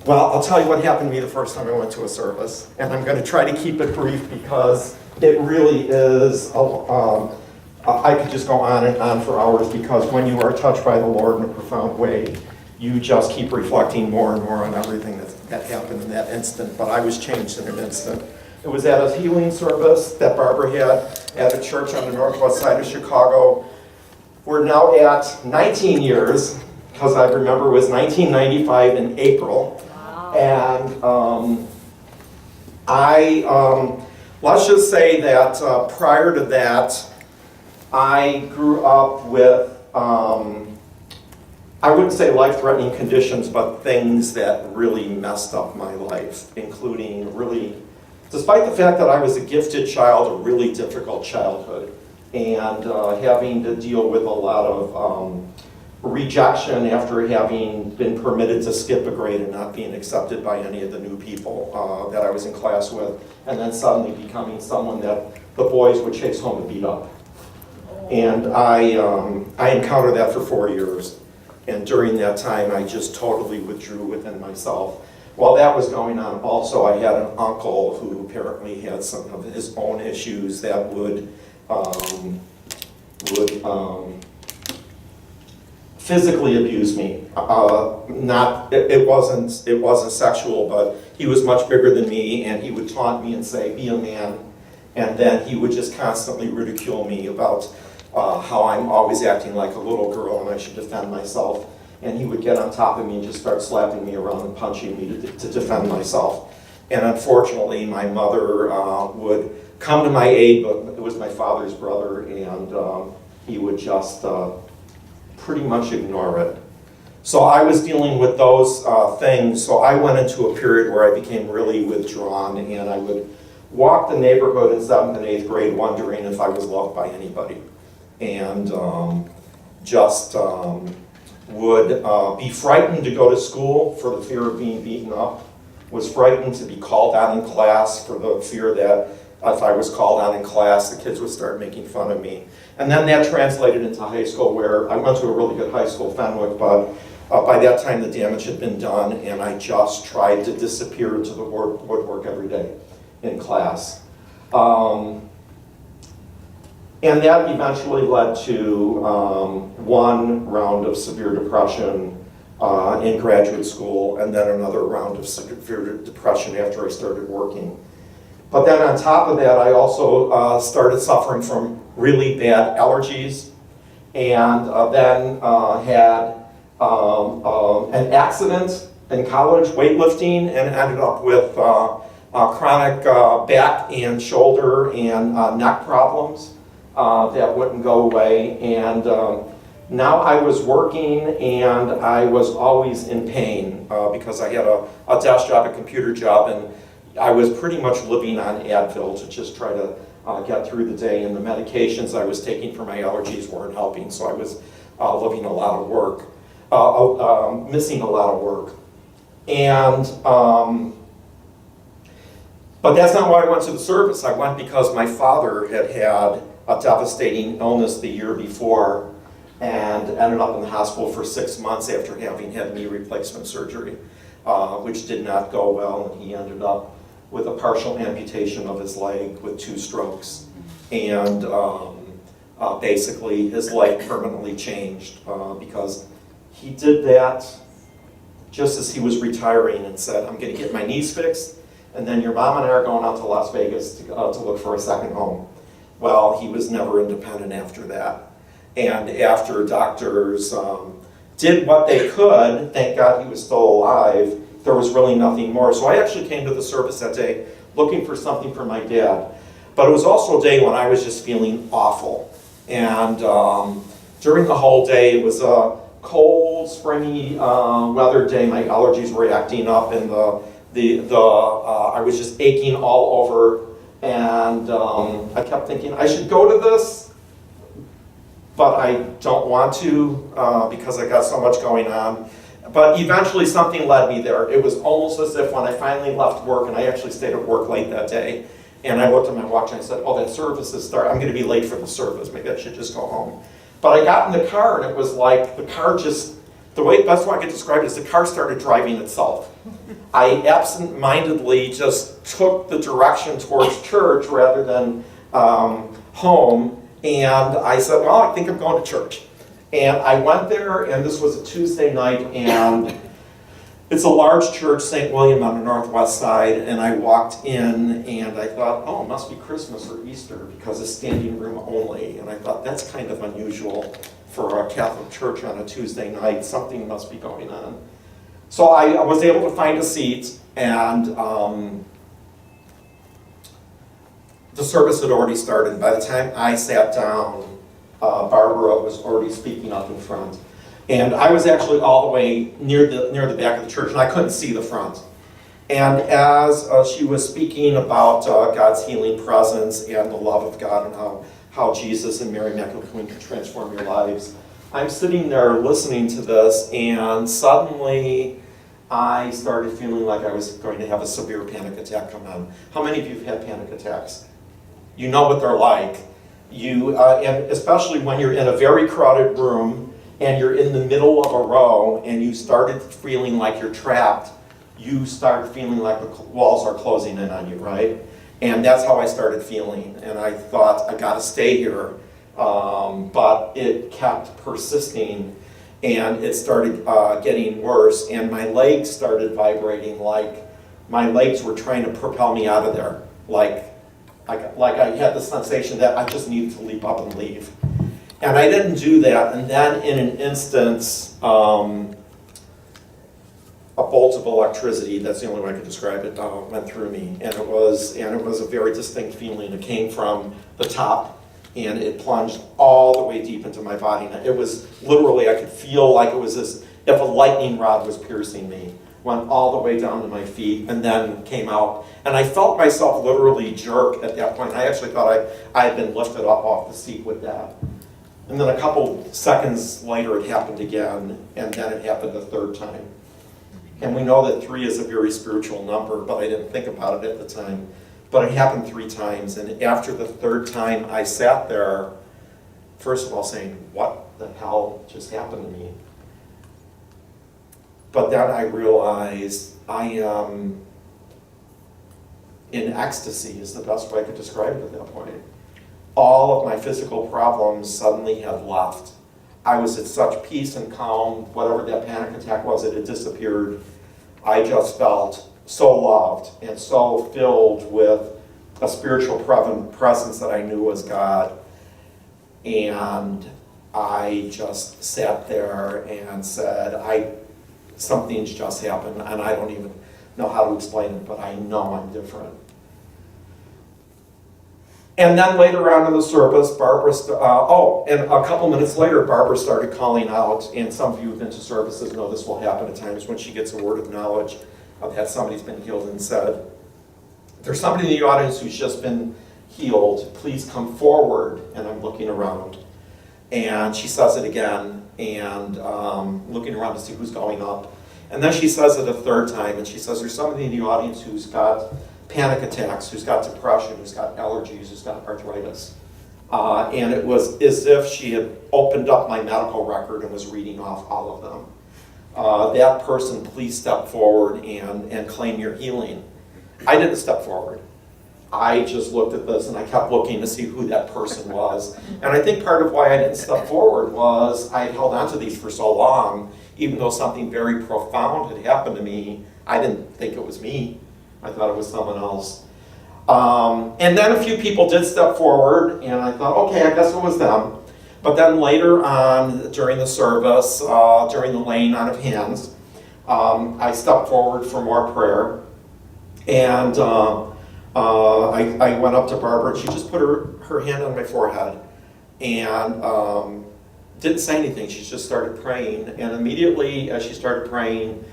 Well, I'll tell you what happened to me the first time I went to a service, and I'm going to try to keep it brief because it really is, I could just go on and on for hours, because when you are touched by the Lord in a profound way, you just keep reflecting more and more on everything that happened in that instant. But I was changed in an instant. It was at a healing service that Barbara had at a church on the northwest side of Chicago. We're now at 19 years, because I remember it was 1995 in April. And let's just say that prior to that, I grew up with, I wouldn't say life-threatening conditions, but things that really messed up my life, including really, despite the fact that I was a gifted child, a really difficult childhood, and having to deal with a lot of rejection after having been permitted to skip a grade and not being accepted by any of the new people that I was in class with, and then suddenly becoming someone that the boys would chase home and beat up. And I encountered that for 4 years. And during that time, I just totally withdrew within myself. While that was going on, also, I had an uncle who apparently had some of his own issues that would physically abuse me. It wasn't sexual, but he was much bigger than me, and he would taunt me and say, "Be a man." And then he would just constantly ridicule me about how I'm always acting like a little girl and I should defend myself. And he would get on top of me and just start slapping me around and punching me to defend myself. And unfortunately, my mother would come to my aid, but it was my father's brother, and he would just pretty much ignore it. So I was dealing with those things. So I went into a period where I became really withdrawn, and I would walk the neighborhood in 7th and 8th grade wondering if I was loved by anybody. And would be frightened to go to school for the fear of being beaten up, was frightened to be called out in class for the fear that if I was called out in class, the kids would start making fun of me. And then that translated into high school, where I went to a really good high school, Fenwick, but by that time the damage had been done, and I just tried to disappear into the woodwork every day in class. And that eventually led to one round of severe depression in graduate school, and then another round of severe depression after I started working. But then on top of that, I also started suffering from really bad allergies, and then had an accident in college, weightlifting, and ended up with chronic back and shoulder and neck problems that wouldn't go away. And now I was working, and I was always in pain because I had a desk job, a computer job, and I was pretty much living on Advil to just try to get through the day, and the medications I was taking for my allergies weren't helping, so I was living a lot of work, missing a lot of work. And but that's not why I went to the service. I went because my father had had a devastating illness the year before and ended up in the hospital for 6 months after having had knee replacement surgery, which did not go well, and he ended up with a partial amputation of his leg with 2 strokes. And basically his life permanently changed because he did that just as he was retiring and said, "I'm going to get my knees fixed, and then your mom and I are going out to Las Vegas to look for a second home." Well, he was never independent after that. And after doctors did what they could, thank God he was still alive, there was really nothing more. So I actually came to the service that day looking for something for my dad. But it was also a day when I was just feeling awful. And during the whole day, it was a cold, springy weather day. My allergies were acting up, and I was just aching all over. And I kept thinking, I should go to this, but I don't want to because I got so much going on. But eventually something led me there. It was almost as if when I finally left work, and I actually stayed at work late that day, and I looked at my watch and I said, "Oh, that service is starting. I'm going to be late for the service. Maybe I should just go home." But I got in the car, and it was like the car just The best way I could describe it is the car started driving itself. I absent-mindedly just took the direction towards church rather than home, and I said, well, I think I'm going to church. And I went there, and this was a Tuesday night, and it's a large church, St. William on the northwest side, and I walked in, and I thought, oh, it must be Christmas or Easter, because it's standing room only. And I thought, that's kind of unusual for a Catholic church on a Tuesday night. Something must be going on. So I was able to find a seat, and the service had already started. By the time I sat down, Barbara was already speaking up in front. And I was actually all the way near the back of the church, and I couldn't see the front. And as she was speaking about God's healing presence and the love of God and how Jesus and Mary Magdalene can transform your lives, I'm sitting there listening to this, and suddenly I started feeling like I was going to have a severe panic attack come on. How many of you have had panic attacks? You know what they're like. And especially when you're in a very crowded room and you're in the middle of a row and you started feeling like you're trapped, you start feeling like the walls are closing in on you, right? And that's how I started feeling. And I thought, I gotta stay here. But it kept persisting, and it started getting worse, and my legs started vibrating like my legs were trying to propel me out of there. Like I had the sensation that I just needed to leap up and leave. And I didn't do that, and then in an instant, a bolt of electricity, that's the only way I could describe it, went through me. And it was a very distinct feeling. It came from the top, and it plunged all the way deep into my body. And it was literally, I could feel like it was as if a lightning rod was piercing me. Went all the way down to my feet and then came out. And I felt myself literally jerk at that point. I actually thought I had been lifted up off the seat with that. And then a couple seconds later it happened again, and then it happened a third time. And we know that 3 is a very spiritual number, but I didn't think about it at the time. But it happened 3 times, and after the third time I sat there, first of all saying, what the hell just happened to me? But then I realized I am in ecstasy, is the best way I could describe it at that point. All of my physical problems suddenly had left. I was at such peace and calm. Whatever that panic attack was, it had disappeared. I just felt so loved and so filled with a spiritual presence that I knew was God. And I just sat there and said, something's just happened, and I don't even know how to explain it, but I know I'm different. And then later on in the service, and a couple minutes later, Barbara started calling out, and some of you who've been to services know this will happen at times when she gets a word of knowledge that somebody's been healed, and said, there's somebody in the audience who's just been healed, please come forward. And I'm looking around, and she says it again, and looking around to see who's going up. And then she says it a third time, and she says, there's somebody in the audience who's got panic attacks, who's got depression, who's got allergies, who's got arthritis. And it was as if she had opened up my medical record and was reading off all of them. That person, please step forward and claim your healing. I didn't step forward. I just looked at this and I kept looking to see who that person was. And I think part of why I didn't step forward was I had held on to these for so long, even though something very profound had happened to me, I didn't think it was me. I thought it was someone else. And then a few people did step forward, and I thought, okay, I guess it was them. But then later on during the service, during the laying on of hands, I stepped forward for more prayer. And I went up to Barbara, and she just put her hand on my forehead and didn't say anything. She just started praying. And immediately as she started praying,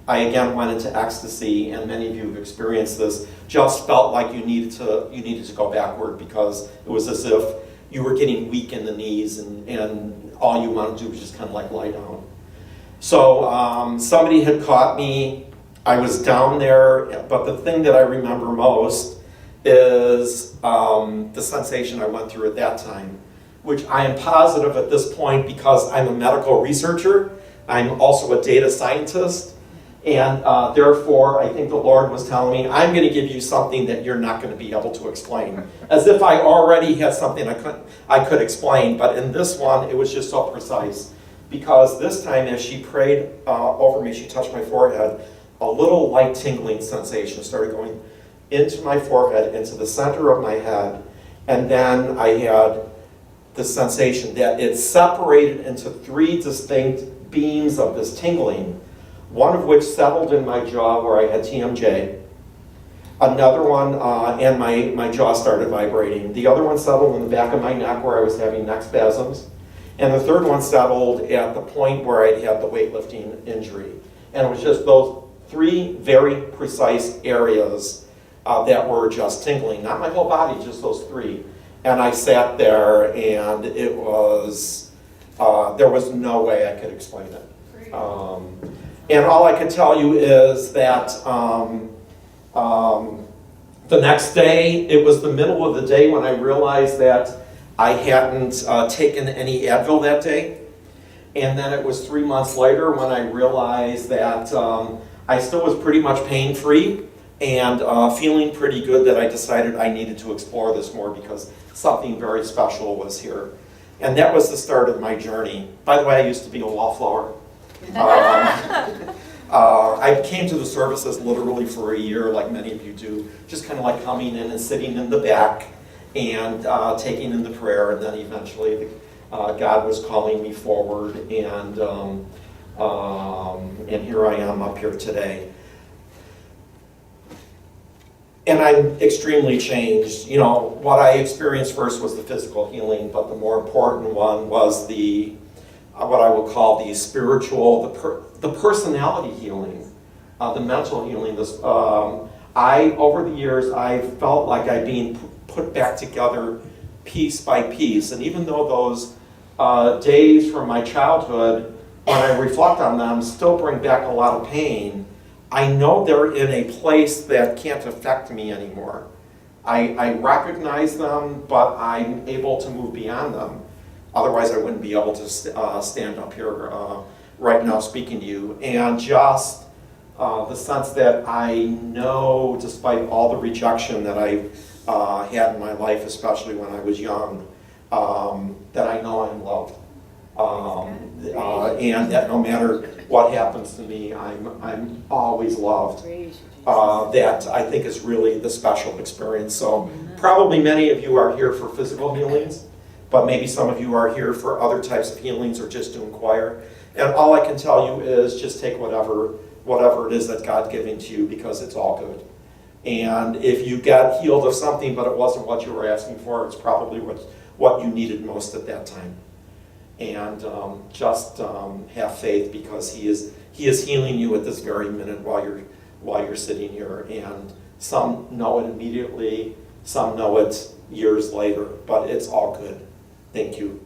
I again went into ecstasy, and many of you have experienced this, just felt like you needed to go backward, because it was as if you were getting weak in the knees, and all you wanted to do was just kind of like lie down. So somebody had caught me. I was down there, but the thing that I remember most is the sensation I went through at that time, which I am positive at this point, because I'm a medical researcher, I'm also a data scientist. And therefore, I think the Lord was telling me, I'm going to give you something that you're not going to be able to explain. As if I already had something I could explain. But in this one, it was just so precise. Because this time, as she prayed over me, she touched my forehead, a little light tingling sensation started going into my forehead, into the center of my head. And then I had the sensation that it separated into 3 distinct beams of this tingling. One of which settled in my jaw where I had TMJ. Another one, and my jaw started vibrating. The other one settled in the back of my neck where I was having neck spasms. And the third one settled at the point where I'd had the weightlifting injury. And it was just those 3 very precise areas that were just tingling. Not my whole body, just those 3. And I sat there and it was, there was no way I could explain it. And all I can tell you is that the next day, it was the middle of the day when I realized that I hadn't taken any Advil that day. And then it was 3 months later when I realized that I still was pretty much pain-free and feeling pretty good, that I decided I needed to explore this more because something very special was here. And that was the start of my journey. By the way, I used to be a wallflower. I came to the services literally for a year, like many of you do, just kind of like coming in and sitting in the back and taking in the prayer, and then eventually God was calling me forward, and here I am up here today. And I'm extremely changed. You know, what I experienced first was the physical healing, but the more important one was the what I will call the spiritual, the personality healing, the mental healing. Over the years, I felt like I'd been put back together piece by piece. And even though those days from my childhood, when I reflect on them, still bring back a lot of pain, I know they're in a place that can't affect me anymore. I recognize them, but I'm able to move beyond them. Otherwise, I wouldn't be able to stand up here right now speaking to you. And just the sense that I know, despite all the rejection that I had in my life, especially when I was young, that I know I'm loved. And that no matter what happens to me, I'm always loved. That I think is really the special experience. So probably many of you are here for physical healings, but maybe some of you are here for other types of healings or just to inquire. And all I can tell you is just take whatever it is that God's giving to you, because it's all good. And if you got healed of something but it wasn't what you were asking for, it's probably what you needed most at that time. And just have faith, because He is healing you at this very minute while you're sitting here. And some know it immediately, some know it years later, but it's all good. Thank you.